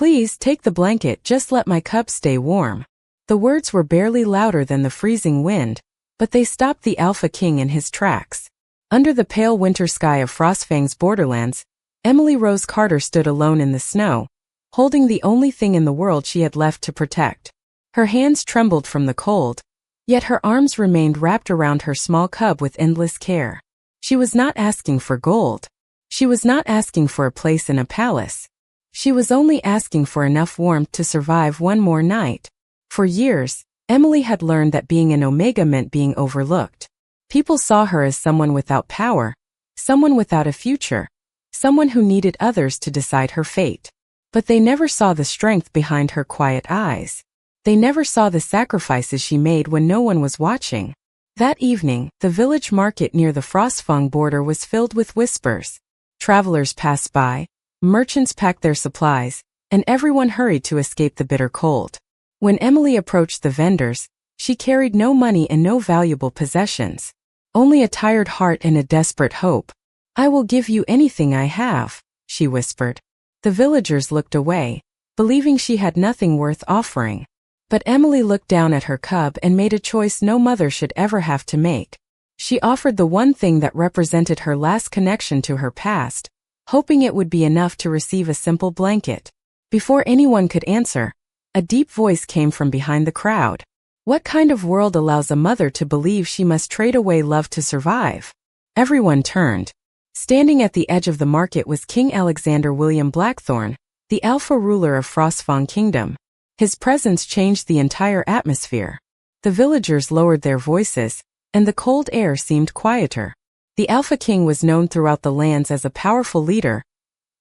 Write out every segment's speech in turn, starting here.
Please take the blanket, just let my cub stay warm. The words were barely louder than the freezing wind, but they stopped the Alpha King in his tracks. Under the pale winter sky of Frostfang's borderlands, Emily Rose Carter stood alone in the snow, holding the only thing in the world she had left to protect. Her hands trembled from the cold, yet her arms remained wrapped around her small cub with endless care. She was not asking for gold. She was not asking for a place in a palace. She was only asking for enough warmth to survive one more night. For years, Emily had learned that being an Omega meant being overlooked. People saw her as someone without power, someone without a future, someone who needed others to decide her fate. But they never saw the strength behind her quiet eyes. They never saw the sacrifices she made when no one was watching. That evening, the village market near the Frostfang border was filled with whispers. Travelers passed by, merchants packed their supplies, and everyone hurried to escape the bitter cold. When Emily approached the vendors, she carried no money and no valuable possessions. Only a tired heart and a desperate hope. "I will give you anything I have," she whispered. The villagers looked away, believing she had nothing worth offering. But Emily looked down at her cub and made a choice no mother should ever have to make. She offered the one thing that represented her last connection to her past, hoping it would be enough to receive a simple blanket. Before anyone could answer, a deep voice came from behind the crowd. What kind of world allows a mother to believe she must trade away love to survive? Everyone turned. Standing at the edge of the market was King Alexander William Blackthorn, the Alpha ruler of Frostfang Kingdom. His presence changed the entire atmosphere. The villagers lowered their voices, and the cold air seemed quieter. The Alpha King was known throughout the lands as a powerful leader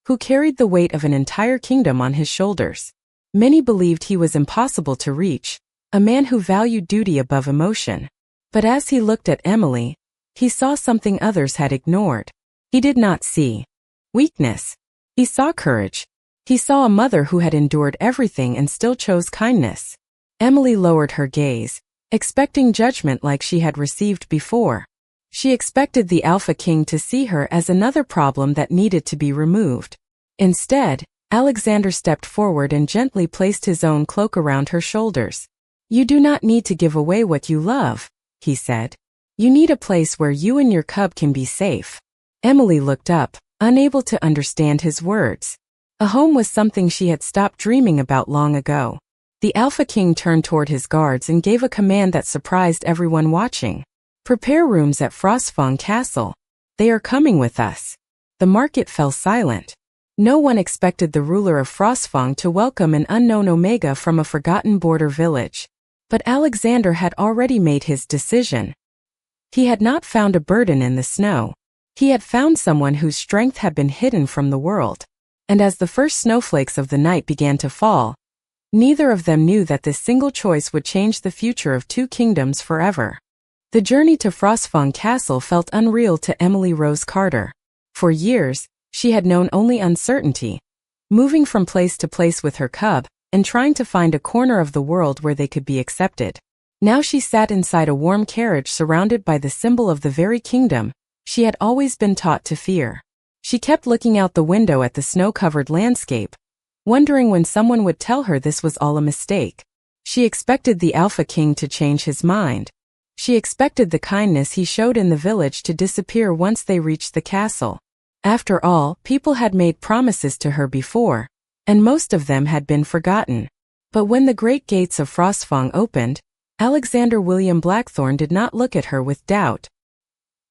who carried the weight of an entire kingdom on his shoulders. Many believed he was impossible to reach, a man who valued duty above emotion. But as he looked at Emily, he saw something others had ignored. He did not see weakness. He saw courage. He saw a mother who had endured everything and still chose kindness. Emily lowered her gaze, expecting judgment like she had received before. She expected the Alpha King to see her as another problem that needed to be removed. Instead, Alexander stepped forward and gently placed his own cloak around her shoulders. "You do not need to give away what you love," he said. "You need a place where you and your cub can be safe." Emily looked up, unable to understand his words. A home was something she had stopped dreaming about long ago. The Alpha King turned toward his guards and gave a command that surprised everyone watching. "Prepare rooms at Frostfang Castle. They are coming with us." The market fell silent. No one expected the ruler of Frostfang to welcome an unknown Omega from a forgotten border village. But Alexander had already made his decision. He had not found a burden in the snow. He had found someone whose strength had been hidden from the world. And as the first snowflakes of the night began to fall, neither of them knew that this single choice would change the future of two kingdoms forever. The journey to Frostfang Castle felt unreal to Emily Rose Carter. For years, she had known only uncertainty, moving from place to place with her cub, and trying to find a corner of the world where they could be accepted. Now she sat inside a warm carriage surrounded by the symbol of the very kingdom she had always been taught to fear. She kept looking out the window at the snow-covered landscape, wondering when someone would tell her this was all a mistake. She expected the Alpha King to change his mind. She expected the kindness he showed in the village to disappear once they reached the castle. After all, people had made promises to her before, and most of them had been forgotten. But when the great gates of Frostfang opened, Alexander William Blackthorn did not look at her with doubt.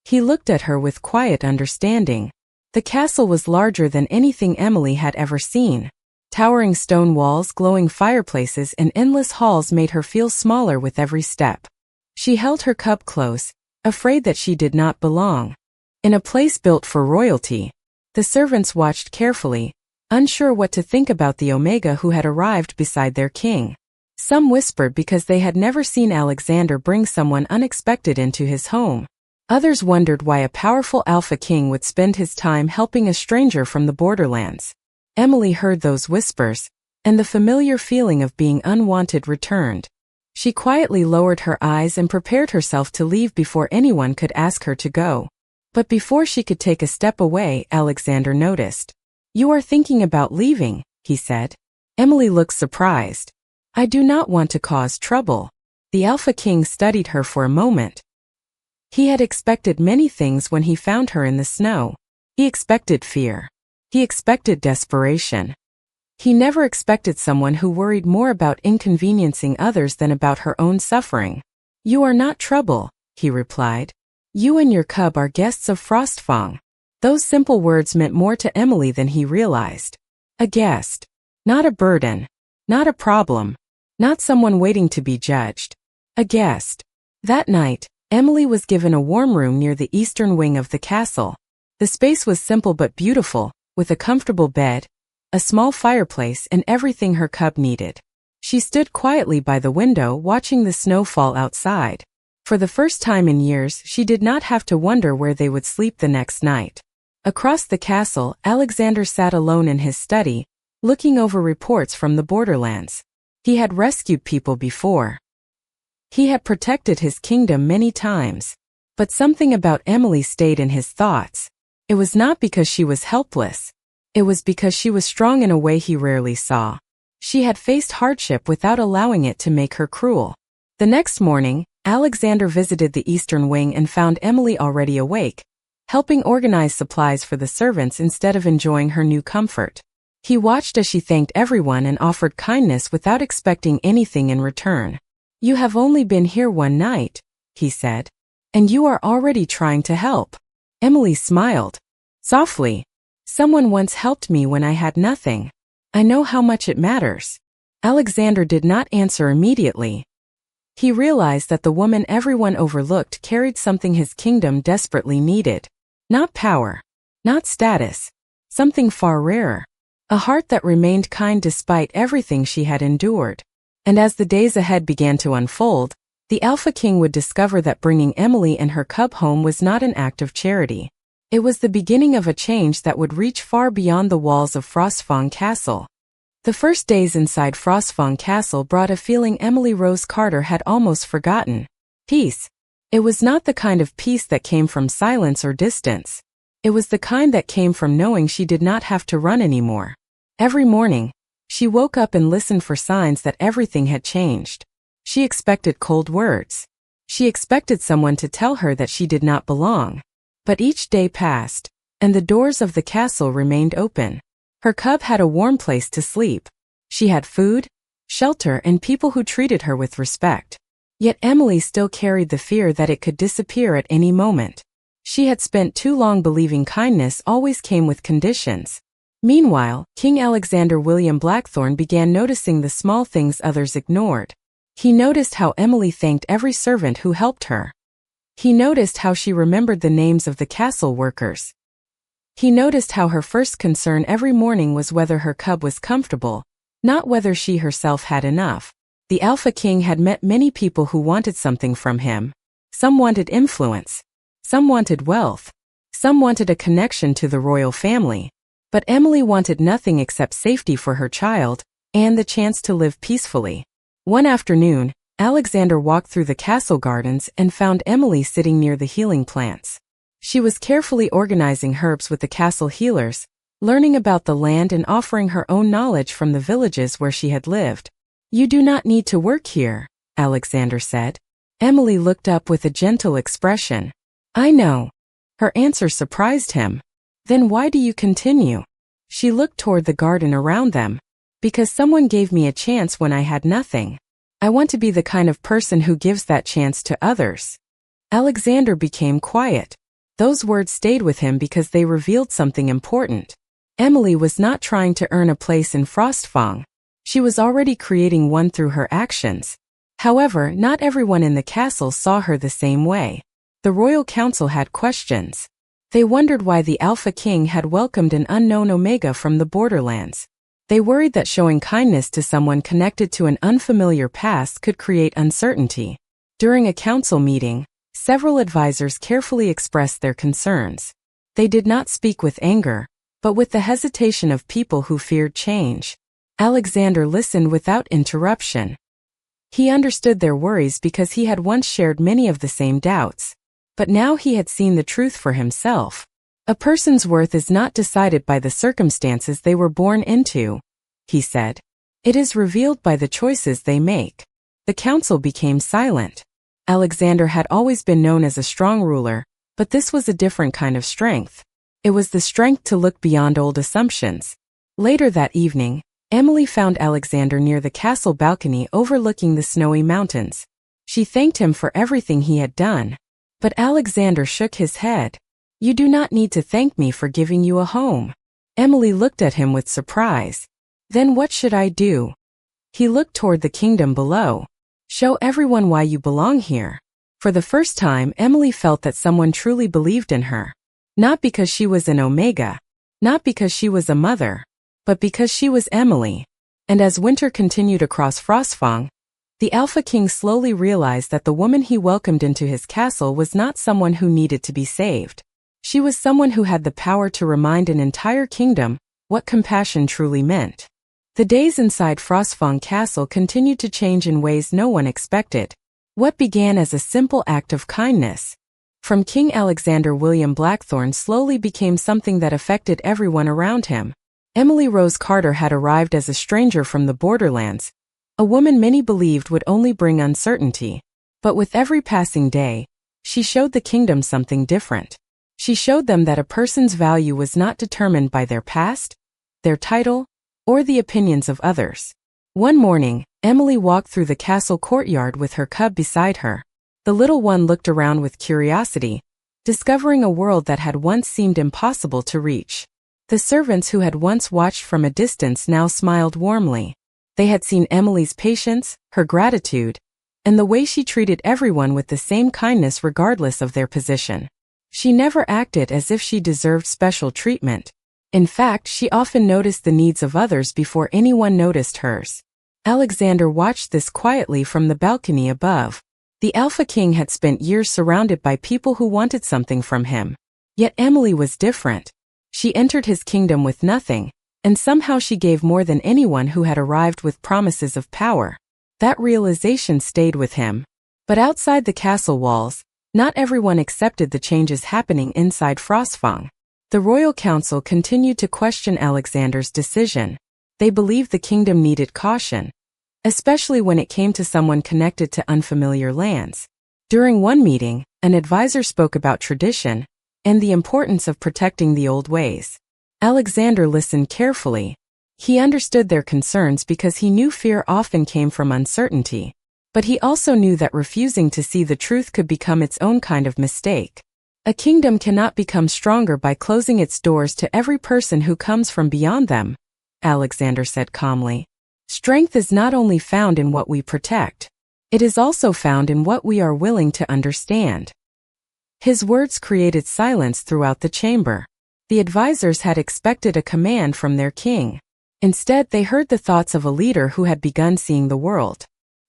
He looked at her with quiet understanding. The castle was larger than anything Emily had ever seen. Towering stone walls, glowing fireplaces, and endless halls made her feel smaller with every step. She held her cub close, afraid that she did not belong. In a place built for royalty, the servants watched carefully, unsure what to think about the Omega who had arrived beside their king. Some whispered because they had never seen Alexander bring someone unexpected into his home. Others wondered why a powerful Alpha King would spend his time helping a stranger from the borderlands. Emily heard those whispers, and the familiar feeling of being unwanted returned. She quietly lowered her eyes and prepared herself to leave before anyone could ask her to go. But before she could take a step away, Alexander noticed. "You are thinking about leaving," he said. Emily looked surprised. I do not want to cause trouble. The Alpha King studied her for a moment. He had expected many things when he found her in the snow. He expected fear. He expected desperation. He never expected someone who worried more about inconveniencing others than about her own suffering. You are not trouble, he replied. You and your cub are guests of Frostfang. Those simple words meant more to Emily than he realized. A guest. Not a burden. Not a problem. Not someone waiting to be judged. A guest. That night, Emily was given a warm room near the eastern wing of the castle. The space was simple but beautiful, with a comfortable bed, a small fireplace and everything her cub needed. She stood quietly by the window watching the snow fall outside. For the first time in years, she did not have to wonder where they would sleep the next night. Across the castle, Alexander sat alone in his study, looking over reports from the borderlands. He had rescued people before. He had protected his kingdom many times. But something about Emily stayed in his thoughts. It was not because she was helpless. It was because she was strong in a way he rarely saw. She had faced hardship without allowing it to make her cruel. The next morning, Alexander visited the eastern wing and found Emily already awake, helping organize supplies for the servants instead of enjoying her new comfort. He watched as she thanked everyone and offered kindness without expecting anything in return. You have only been here one night, he said. And you are already trying to help. Emily smiled. Softly. Someone once helped me when I had nothing. I know how much it matters. Alexander did not answer immediately. He realized that the woman everyone overlooked carried something his kingdom desperately needed. Not power. Not status. Something far rarer. A heart that remained kind despite everything she had endured. And as the days ahead began to unfold, the Alpha King would discover that bringing Emily and her cub home was not an act of charity. It was the beginning of a change that would reach far beyond the walls of Frostfang Castle. The first days inside Frostfang Castle brought a feeling Emily Rose Carter had almost forgotten. Peace. It was not the kind of peace that came from silence or distance. It was the kind that came from knowing she did not have to run anymore. Every morning, she woke up and listened for signs that everything had changed. She expected cold words. She expected someone to tell her that she did not belong. But each day passed, and the doors of the castle remained open. Her cub had a warm place to sleep. She had food, shelter, and people who treated her with respect. Yet Emily still carried the fear that it could disappear at any moment. She had spent too long believing kindness always came with conditions. Meanwhile, King Alexander William Blackthorne began noticing the small things others ignored. He noticed how Emily thanked every servant who helped her. He noticed how she remembered the names of the castle workers. He noticed how her first concern every morning was whether her cub was comfortable, not whether she herself had enough. The Alpha King had met many people who wanted something from him. Some wanted influence. Some wanted wealth. Some wanted a connection to the royal family. But Emily wanted nothing except safety for her child, and the chance to live peacefully. One afternoon, Alexander walked through the castle gardens and found Emily sitting near the healing plants. She was carefully organizing herbs with the castle healers, learning about the land and offering her own knowledge from the villages where she had lived. You do not need to work here, Alexander said. Emily looked up with a gentle expression. I know. Her answer surprised him. Then why do you continue? She looked toward the garden around them. Because someone gave me a chance when I had nothing. I want to be the kind of person who gives that chance to others. Alexander became quiet. Those words stayed with him because they revealed something important. Emily was not trying to earn a place in Frostfang. She was already creating one through her actions. However, not everyone in the castle saw her the same way. The royal council had questions. They wondered why the Alpha King had welcomed an unknown Omega from the borderlands. They worried that showing kindness to someone connected to an unfamiliar past could create uncertainty. During a council meeting, several advisors carefully expressed their concerns. They did not speak with anger, but with the hesitation of people who feared change. Alexander listened without interruption. He understood their worries because he had once shared many of the same doubts. But now he had seen the truth for himself. A person's worth is not decided by the circumstances they were born into, he said. It is revealed by the choices they make. The council became silent. Alexander had always been known as a strong ruler, but this was a different kind of strength. It was the strength to look beyond old assumptions. Later that evening, Emily found Alexander near the castle balcony overlooking the snowy mountains. She thanked him for everything he had done. But Alexander shook his head. "You do not need to thank me for giving you a home." Emily looked at him with surprise. "Then what should I do?" He looked toward the kingdom below. "Show everyone why you belong here." For the first time, Emily felt that someone truly believed in her. Not because she was an Omega, not because she was a mother, but because she was Emily. And as winter continued across Frostfang, the Alpha King slowly realized that the woman he welcomed into his castle was not someone who needed to be saved. She was someone who had the power to remind an entire kingdom what compassion truly meant. The days inside Frostfang Castle continued to change in ways no one expected. What began as a simple act of kindness from King Alexander William Blackthorne slowly became something that affected everyone around him. Emily Rose Carter had arrived as a stranger from the borderlands, a woman many believed would only bring uncertainty. But with every passing day, she showed the kingdom something different. She showed them that a person's value was not determined by their past, their title, or the opinions of others. One morning, Emily walked through the castle courtyard with her cub beside her. The little one looked around with curiosity, discovering a world that had once seemed impossible to reach. The servants who had once watched from a distance now smiled warmly. They had seen Emily's patience, her gratitude, and the way she treated everyone with the same kindness regardless of their position. She never acted as if she deserved special treatment. In fact, she often noticed the needs of others before anyone noticed hers. Alexander watched this quietly from the balcony above. The Alpha King had spent years surrounded by people who wanted something from him. Yet Emily was different. She entered his kingdom with nothing, and somehow she gave more than anyone who had arrived with promises of power. That realization stayed with him. But outside the castle walls, not everyone accepted the changes happening inside Frostfang. The royal council continued to question Alexander's decision. They believed the kingdom needed caution, especially when it came to someone connected to unfamiliar lands. During one meeting, an advisor spoke about tradition and the importance of protecting the old ways. Alexander listened carefully. He understood their concerns because he knew fear often came from uncertainty. But he also knew that refusing to see the truth could become its own kind of mistake. A kingdom cannot become stronger by closing its doors to every person who comes from beyond them, Alexander said calmly. Strength is not only found in what we protect. It is also found in what we are willing to understand. His words created silence throughout the chamber. The advisors had expected a command from their king. Instead, they heard the thoughts of a leader who had begun seeing the world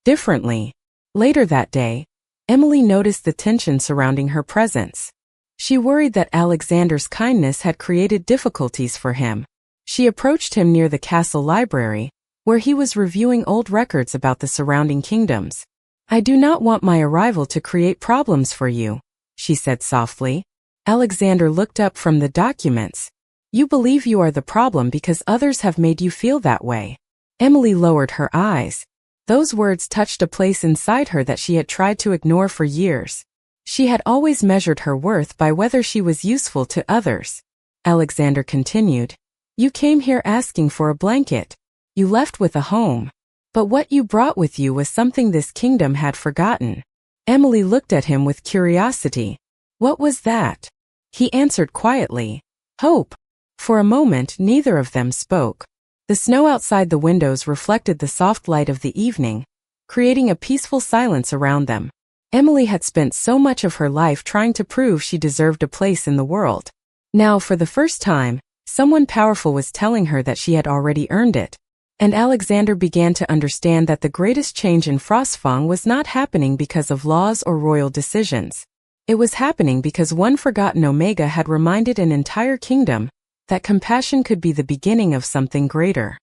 differently. Later that day, Emily noticed the tension surrounding her presence. She worried that Alexander's kindness had created difficulties for him. She approached him near the castle library, where he was reviewing old records about the surrounding kingdoms. "I do not want my arrival to create problems for you," she said softly. Alexander looked up from the documents. "You believe you are the problem because others have made you feel that way." Emily lowered her eyes. Those words touched a place inside her that she had tried to ignore for years. She had always measured her worth by whether she was useful to others. Alexander continued, "You came here asking for a blanket. You left with a home. But what you brought with you was something this kingdom had forgotten." Emily looked at him with curiosity. "What was that?" He answered quietly, "Hope." For a moment, neither of them spoke. The snow outside the windows reflected the soft light of the evening, creating a peaceful silence around them. Emily had spent so much of her life trying to prove she deserved a place in the world. Now, for the first time, someone powerful was telling her that she had already earned it. And Alexander began to understand that the greatest change in Frostfang was not happening because of laws or royal decisions. It was happening because one forgotten Omega had reminded an entire kingdom that compassion could be the beginning of something greater.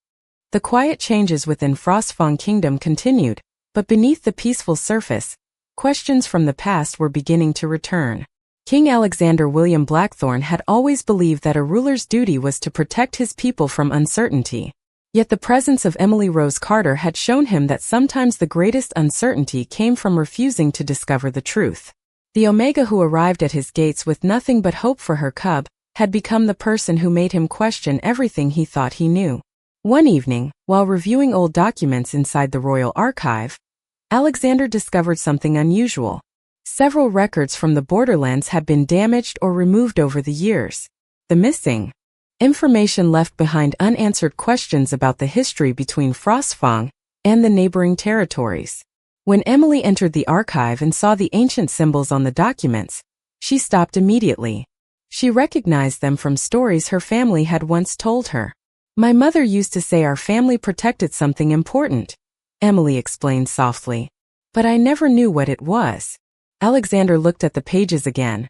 The quiet changes within Frostfang Kingdom continued, but beneath the peaceful surface, questions from the past were beginning to return. King Alexander William Blackthorne had always believed that a ruler's duty was to protect his people from uncertainty. Yet the presence of Emily Rose Carter had shown him that sometimes the greatest uncertainty came from refusing to discover the truth. The Omega who arrived at his gates with nothing but hope for her cub had become the person who made him question everything he thought he knew. One evening, while reviewing old documents inside the Royal Archive, Alexander discovered something unusual. Several records from the borderlands had been damaged or removed over the years. The missing information left behind unanswered questions about the history between Frostfang and the neighboring territories. When Emily entered the archive and saw the ancient symbols on the documents, she stopped immediately. She recognized them from stories her family had once told her. "My mother used to say our family protected something important," Emily explained softly. "But I never knew what it was." Alexander looked at the pages again,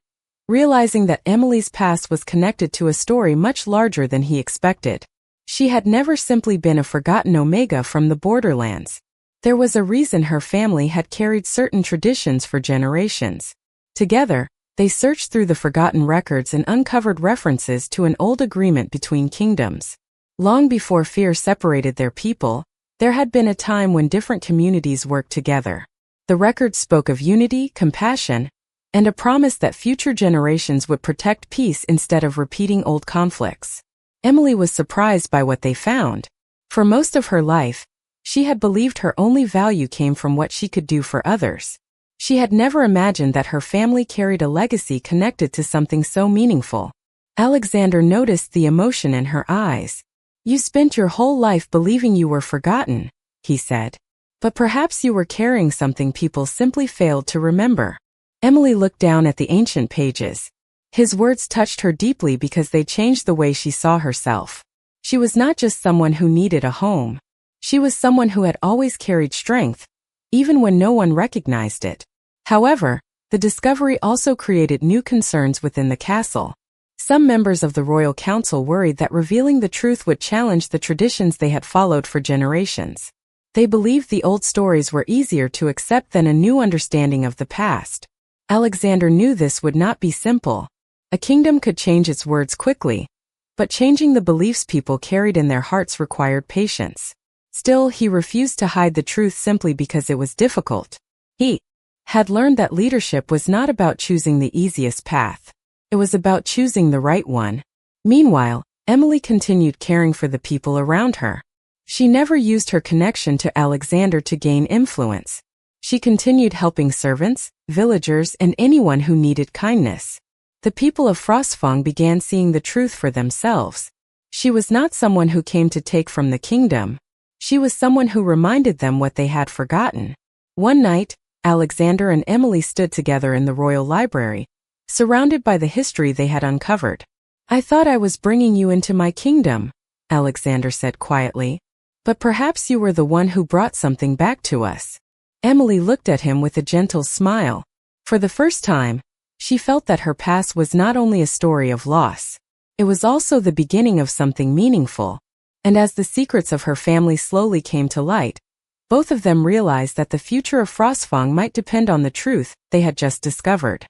realizing that Emily's past was connected to a story much larger than he expected. She had never simply been a forgotten Omega from the borderlands. There was a reason her family had carried certain traditions for generations. Together, they searched through the forgotten records and uncovered references to an old agreement between kingdoms. Long before fear separated their people, there had been a time when different communities worked together. The records spoke of unity, compassion, and a promise that future generations would protect peace instead of repeating old conflicts. Emily was surprised by what they found. For most of her life, she had believed her only value came from what she could do for others. She had never imagined that her family carried a legacy connected to something so meaningful. Alexander noticed the emotion in her eyes. "You spent your whole life believing you were forgotten," he said. "But perhaps you were carrying something people simply failed to remember." Emily looked down at the ancient pages. His words touched her deeply because they changed the way she saw herself. She was not just someone who needed a home. She was someone who had always carried strength, even when no one recognized it. However, the discovery also created new concerns within the castle. Some members of the royal council worried that revealing the truth would challenge the traditions they had followed for generations. They believed the old stories were easier to accept than a new understanding of the past. Alexander knew this would not be simple. A kingdom could change its words quickly, but changing the beliefs people carried in their hearts required patience. Still, he refused to hide the truth simply because it was difficult. He had learned that leadership was not about choosing the easiest path. It was about choosing the right one. Meanwhile, Emily continued caring for the people around her. She never used her connection to Alexander to gain influence. She continued helping servants, villagers, and anyone who needed kindness. The people of Frostfang began seeing the truth for themselves. She was not someone who came to take from the kingdom. She was someone who reminded them what they had forgotten. One night, Alexander and Emily stood together in the royal library, surrounded by the history they had uncovered. "I thought I was bringing you into my kingdom," Alexander said quietly. "But perhaps you were the one who brought something back to us." Emily looked at him with a gentle smile. For the first time, she felt that her past was not only a story of loss. It was also the beginning of something meaningful. And as the secrets of her family slowly came to light, both of them realized that the future of Frostfang might depend on the truth they had just discovered.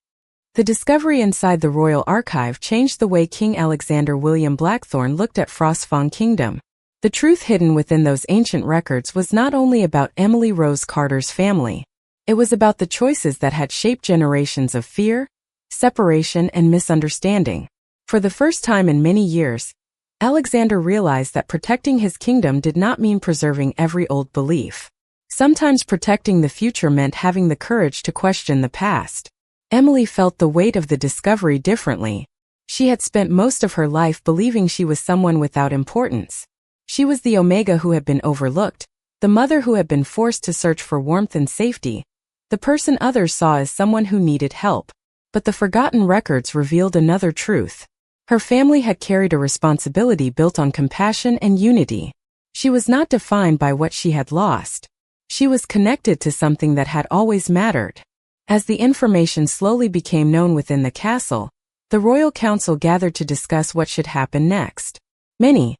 The discovery inside the Royal Archive changed the way King Alexander William Blackthorne looked at Frostfang Kingdom. The truth hidden within those ancient records was not only about Emily Rose Carter's family. It was about the choices that had shaped generations of fear, separation, and misunderstanding. For the first time in many years, Alexander realized that protecting his kingdom did not mean preserving every old belief. Sometimes protecting the future meant having the courage to question the past. Emily felt the weight of the discovery differently. She had spent most of her life believing she was someone without importance. She was the Omega who had been overlooked, the mother who had been forced to search for warmth and safety, the person others saw as someone who needed help. But the forgotten records revealed another truth. Her family had carried a responsibility built on compassion and unity. She was not defined by what she had lost. She was connected to something that had always mattered. As the information slowly became known within the castle, the royal council gathered to discuss what should happen next. Many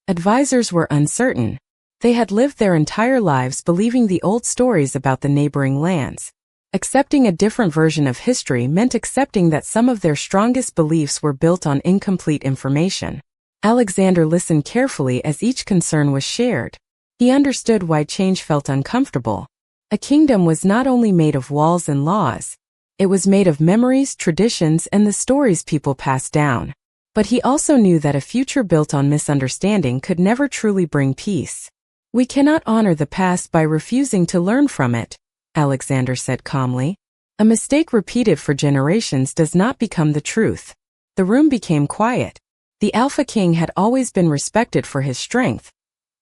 advisors were uncertain. They had lived their entire lives believing the old stories about the neighboring lands. Accepting a different version of history meant accepting that some of their strongest beliefs were built on incomplete information. Alexander listened carefully as each concern was shared. He understood why change felt uncomfortable. A kingdom was not only made of walls and laws. It was made of memories, traditions, and the stories people passed down. But he also knew that a future built on misunderstanding could never truly bring peace. "We cannot honor the past by refusing to learn from it," Alexander said calmly. "A mistake repeated for generations does not become the truth." The room became quiet. The Alpha King had always been respected for his strength,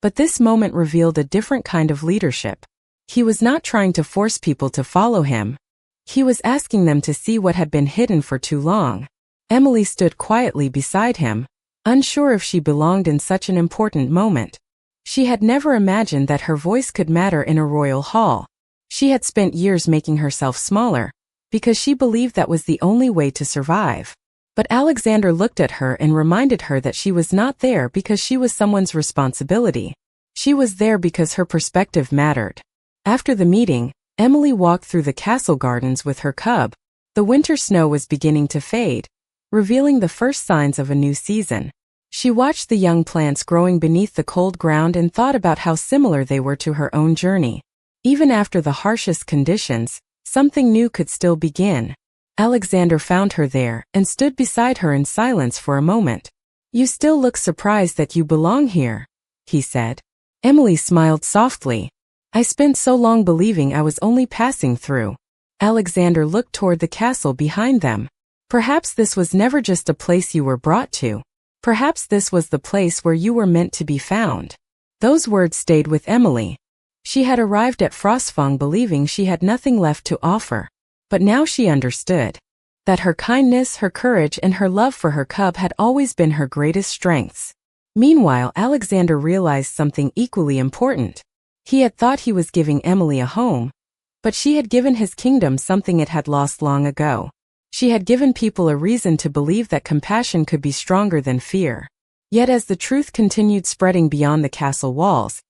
but this moment revealed a different kind of leadership. He was not trying to force people to follow him. He was asking them to see what had been hidden for too long. Emily stood quietly beside him, unsure if she belonged in such an important moment. She had never imagined that her voice could matter in a royal hall. She had spent years making herself smaller, because she believed that was the only way to survive. But Alexander looked at her and reminded her that she was not there because she was someone's responsibility. She was there because her perspective mattered. After the meeting, Emily walked through the castle gardens with her cub. The winter snow was beginning to fade, revealing the first signs of a new season. She watched the young plants growing beneath the cold ground and thought about how similar they were to her own journey. Even after the harshest conditions, something new could still begin. Alexander found her there and stood beside her in silence for a moment. "You still look surprised that you belong here," he said. Emily smiled softly. "I spent so long believing I was only passing through." Alexander looked toward the castle behind them. "Perhaps this was never just a place you were brought to. Perhaps this was the place where you were meant to be found." Those words stayed with Emily. She had arrived at Frostfang believing she had nothing left to offer. But now she understood that her kindness, her courage, and her love for her cub had always been her greatest strengths. Meanwhile, Alexander realized something equally important. He had thought he was giving Emily a home, but she had given his kingdom something it had lost long ago. She had given people a reason to believe that compassion could be stronger than fear. Yet as the truth continued spreading beyond the castle walls,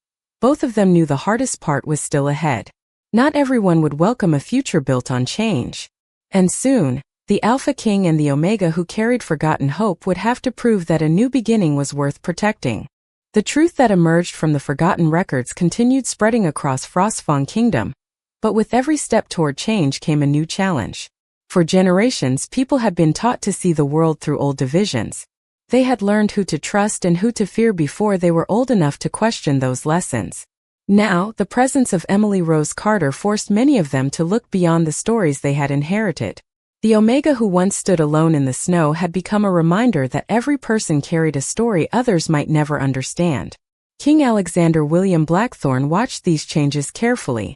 both of them knew the hardest part was still ahead. Not everyone would welcome a future built on change. And soon, the Alpha King and the Omega who carried forgotten hope would have to prove that a new beginning was worth protecting. The truth that emerged from the forgotten records continued spreading across Frostfang Kingdom, but with every step toward change came a new challenge. For generations, people had been taught to see the world through old divisions. They had learned who to trust and who to fear before they were old enough to question those lessons. Now, the presence of Emily Rose Carter forced many of them to look beyond the stories they had inherited. The Omega who once stood alone in the snow had become a reminder that every person carried a story others might never understand. King Alexander William Blackthorne watched these changes carefully.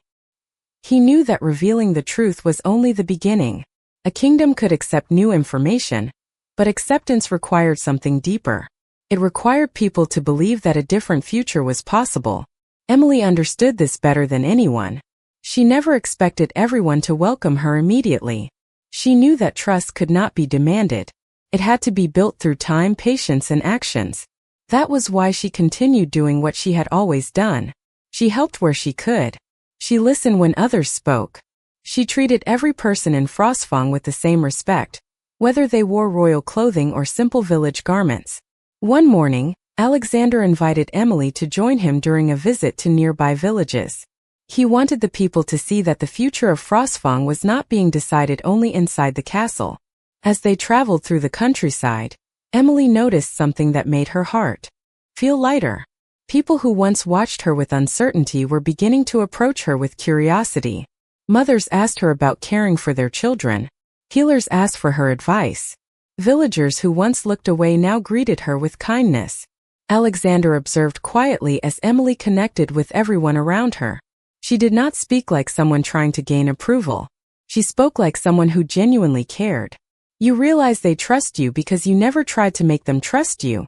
He knew that revealing the truth was only the beginning. A kingdom could accept new information, but acceptance required something deeper. It required people to believe that a different future was possible. Emily understood this better than anyone. She never expected everyone to welcome her immediately. She knew that trust could not be demanded. It had to be built through time, patience, and actions. That was why she continued doing what she had always done. She helped where she could. She listened when others spoke. She treated every person in Frostfang with the same respect, whether they wore royal clothing or simple village garments. One morning, Alexander invited Emily to join him during a visit to nearby villages. He wanted the people to see that the future of Frostfang was not being decided only inside the castle. As they traveled through the countryside, Emily noticed something that made her heart feel lighter. People who once watched her with uncertainty were beginning to approach her with curiosity. Mothers asked her about caring for their children. Healers asked for her advice. Villagers who once looked away now greeted her with kindness. Alexander observed quietly as Emily connected with everyone around her. She did not speak like someone trying to gain approval. She spoke like someone who genuinely cared. "You realize they trust you because you never tried to make them trust you,"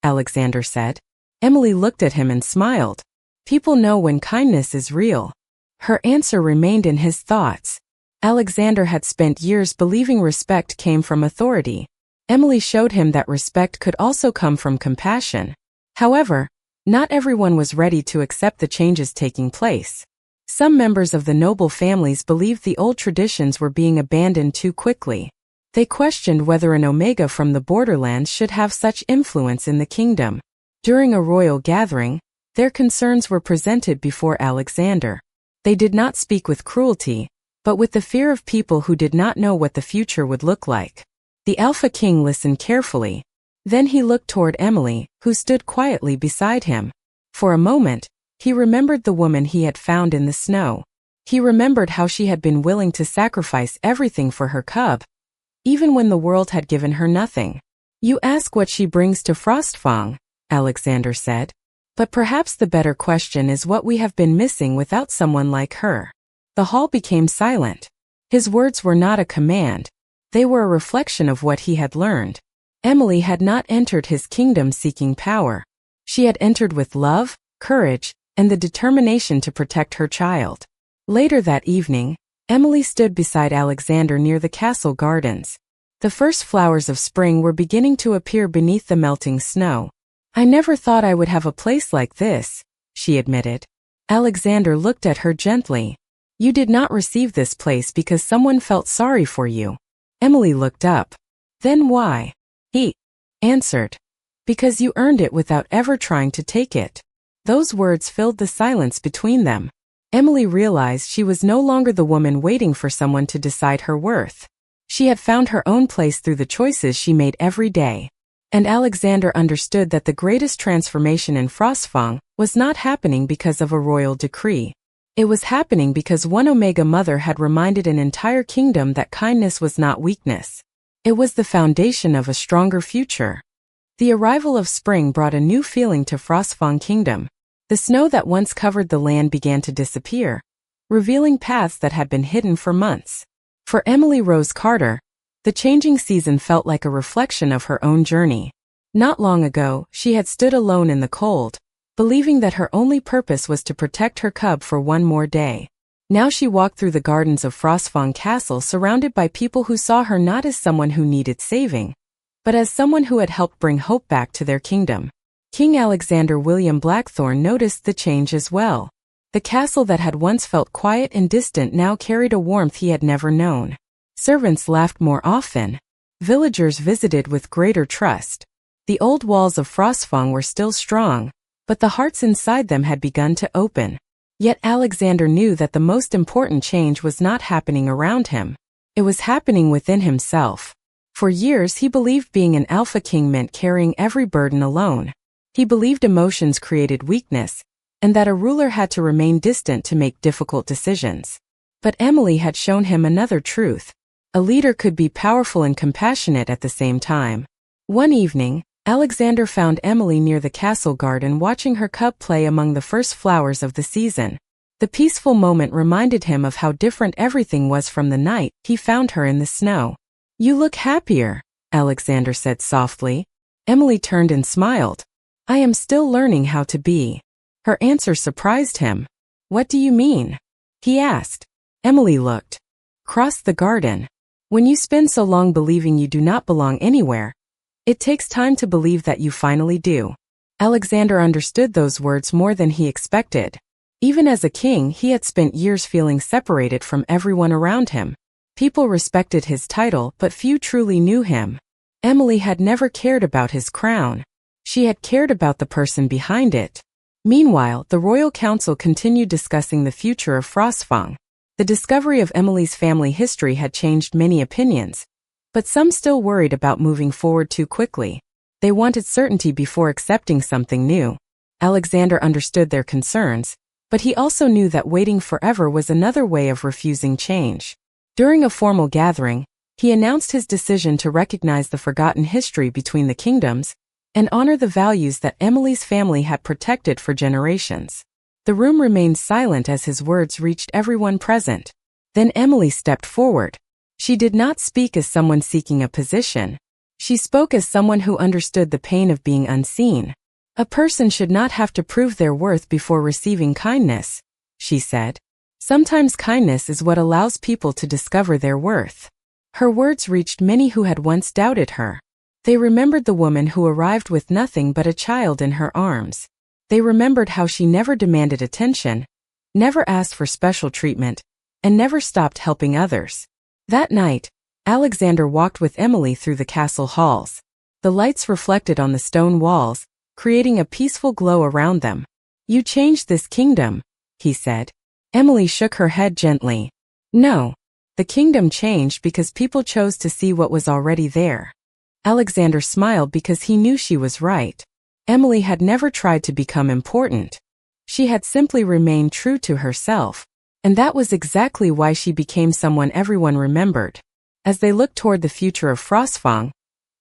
Alexander said. Emily looked at him and smiled. "People know when kindness is real." Her answer remained in his thoughts. Alexander had spent years believing respect came from authority. Emily showed him that respect could also come from compassion. However, not everyone was ready to accept the changes taking place. Some members of the noble families believed the old traditions were being abandoned too quickly. They questioned whether an Omega from the borderlands should have such influence in the kingdom. During a royal gathering, their concerns were presented before Alexander. They did not speak with cruelty, but with the fear of people who did not know what the future would look like. The Alpha King listened carefully. Then he looked toward Emily, who stood quietly beside him. For a moment, he remembered the woman he had found in the snow. He remembered how she had been willing to sacrifice everything for her cub, even when the world had given her nothing. You ask what she brings to Frostfang, Alexander said. But perhaps the better question is what we have been missing without someone like her. The hall became silent. His words were not a command. They were a reflection of what he had learned. Emily had not entered his kingdom seeking power. She had entered with love, courage, and the determination to protect her child. Later that evening, Emily stood beside Alexander near the castle gardens. The first flowers of spring were beginning to appear beneath the melting snow. I never thought I would have a place like this, she admitted. Alexander looked at her gently. You did not receive this place because someone felt sorry for you. Emily looked up. Then why? He answered. Because you earned it without ever trying to take it. Those words filled the silence between them. Emily realized she was no longer the woman waiting for someone to decide her worth. She had found her own place through the choices she made every day. And Alexander understood that the greatest transformation in Frostfang was not happening because of a royal decree. It was happening because one Omega Mother had reminded an entire kingdom that kindness was not weakness. It was the foundation of a stronger future. The arrival of spring brought a new feeling to Frostfang Kingdom. The snow that once covered the land began to disappear, revealing paths that had been hidden for months. For Emily Rose Carter, the changing season felt like a reflection of her own journey. Not long ago, she had stood alone in the cold, believing that her only purpose was to protect her cub for one more day. Now she walked through the gardens of Frostfang Castle surrounded by people who saw her not as someone who needed saving, but as someone who had helped bring hope back to their kingdom. King Alexander William Blackthorne noticed the change as well. The castle that had once felt quiet and distant now carried a warmth he had never known. Servants laughed more often. Villagers visited with greater trust. The old walls of Frostfang were still strong, but the hearts inside them had begun to open. Yet Alexander knew that the most important change was not happening around him. It was happening within himself. For years he believed being an Alpha King meant carrying every burden alone. He believed emotions created weakness, and that a ruler had to remain distant to make difficult decisions. But Emily had shown him another truth. A leader could be powerful and compassionate at the same time. One evening, Alexander found Emily near the castle garden watching her cub play among the first flowers of the season. The peaceful moment reminded him of how different everything was from the night he found her in the snow. You look happier, Alexander said softly. Emily turned and smiled. I am still learning how to be. Her answer surprised him. What do you mean? He asked. Emily looked across the garden. When you spend so long believing you do not belong anywhere, it takes time to believe that you finally do. Alexander understood those words more than he expected. Even as a king, he had spent years feeling separated from everyone around him. People respected his title, but few truly knew him. Emily had never cared about his crown. She had cared about the person behind it. Meanwhile, the royal council continued discussing the future of Frostfang. The discovery of Emily's family history had changed many opinions, but some still worried about moving forward too quickly. They wanted certainty before accepting something new. Alexander understood their concerns, but he also knew that waiting forever was another way of refusing change. During a formal gathering, he announced his decision to recognize the forgotten history between the kingdoms and honor the values that Emily's family had protected for generations. The room remained silent as his words reached everyone present. Then Emily stepped forward. She did not speak as someone seeking a position. She spoke as someone who understood the pain of being unseen. A person should not have to prove their worth before receiving kindness, she said. Sometimes kindness is what allows people to discover their worth. Her words reached many who had once doubted her. They remembered the woman who arrived with nothing but a child in her arms. They remembered how she never demanded attention, never asked for special treatment, and never stopped helping others. That night, Alexander walked with Emily through the castle halls. The lights reflected on the stone walls, creating a peaceful glow around them. "You changed this kingdom," he said. Emily shook her head gently. "No. The kingdom changed because people chose to see what was already there." Alexander smiled because he knew she was right. Emily had never tried to become important. She had simply remained true to herself. And that was exactly why she became someone everyone remembered. As they looked toward the future of Frostfang,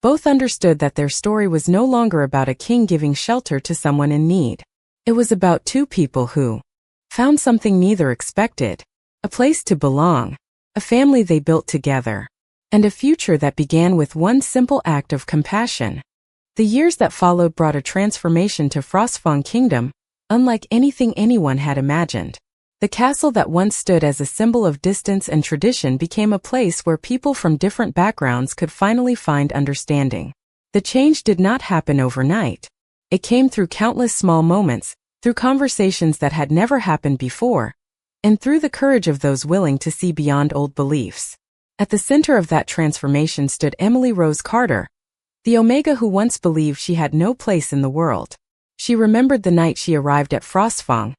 both understood that their story was no longer about a king giving shelter to someone in need. It was about two people who found something neither expected, a place to belong, a family they built together, and a future that began with one simple act of compassion. The years that followed brought a transformation to Frostfang Kingdom, unlike anything anyone had imagined. The castle that once stood as a symbol of distance and tradition became a place where people from different backgrounds could finally find understanding. The change did not happen overnight. It came through countless small moments, through conversations that had never happened before, and through the courage of those willing to see beyond old beliefs. At the center of that transformation stood Emily Rose Carter, the Omega who once believed she had no place in the world. She remembered the night she arrived at Frostfang,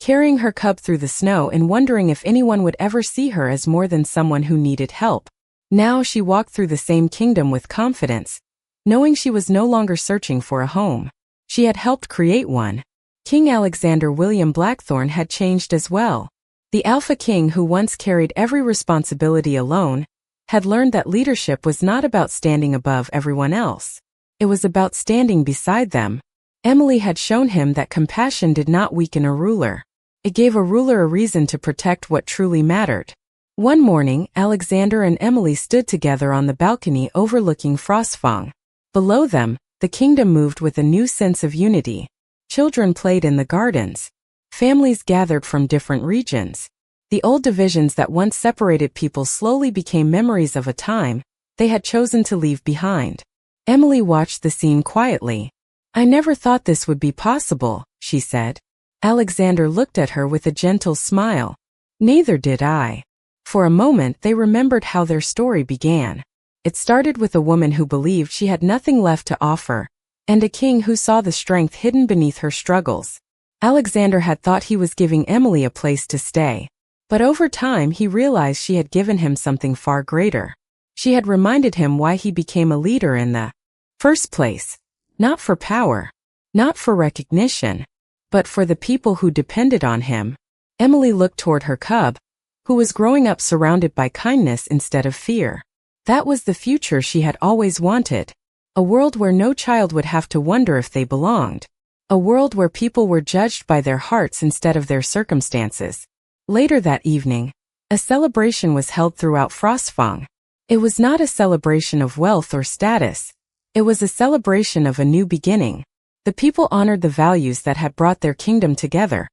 carrying her cub through the snow and wondering if anyone would ever see her as more than someone who needed help. Now she walked through the same kingdom with confidence, knowing she was no longer searching for a home. She had helped create one. King Alexander William Blackthorne had changed as well. The Alpha King who once carried every responsibility alone, had learned that leadership was not about standing above everyone else. It was about standing beside them. Emily had shown him that compassion did not weaken a ruler. It gave a ruler a reason to protect what truly mattered. One morning, Alexander and Emily stood together on the balcony overlooking Frostfang. Below them, the kingdom moved with a new sense of unity. Children played in the gardens. Families gathered from different regions. The old divisions that once separated people slowly became memories of a time they had chosen to leave behind. Emily watched the scene quietly. "I never thought this would be possible," she said. Alexander looked at her with a gentle smile. "Neither did I." For a moment they remembered how their story began. It started with a woman who believed she had nothing left to offer, and a king who saw the strength hidden beneath her struggles. Alexander had thought he was giving Emily a place to stay. But over time he realized she had given him something far greater. She had reminded him why he became a leader in the first place. Not for power, not for recognition, but for the people who depended on him. Emily looked toward her cub, who was growing up surrounded by kindness instead of fear. That was the future she had always wanted. A world where no child would have to wonder if they belonged. A world where people were judged by their hearts instead of their circumstances. Later that evening, a celebration was held throughout Frostfang. It was not a celebration of wealth or status. It was a celebration of a new beginning. The people honored the values that had brought their kingdom together: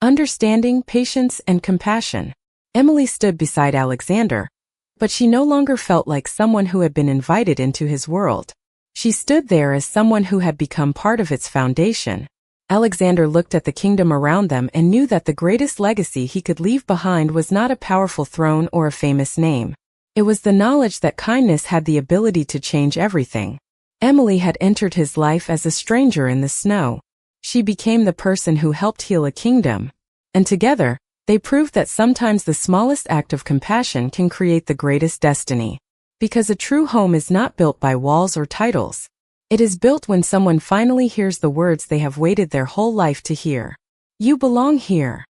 understanding, patience, and compassion. Emily stood beside Alexander, but she no longer felt like someone who had been invited into his world. She stood there as someone who had become part of its foundation. Alexander looked at the kingdom around them and knew that the greatest legacy he could leave behind was not a powerful throne or a famous name. It was the knowledge that kindness had the ability to change everything. Emily had entered his life as a stranger in the snow. She became the person who helped heal a kingdom. And together, they proved that sometimes the smallest act of compassion can create the greatest destiny. Because a true home is not built by walls or titles. It is built when someone finally hears the words they have waited their whole life to hear. You belong here.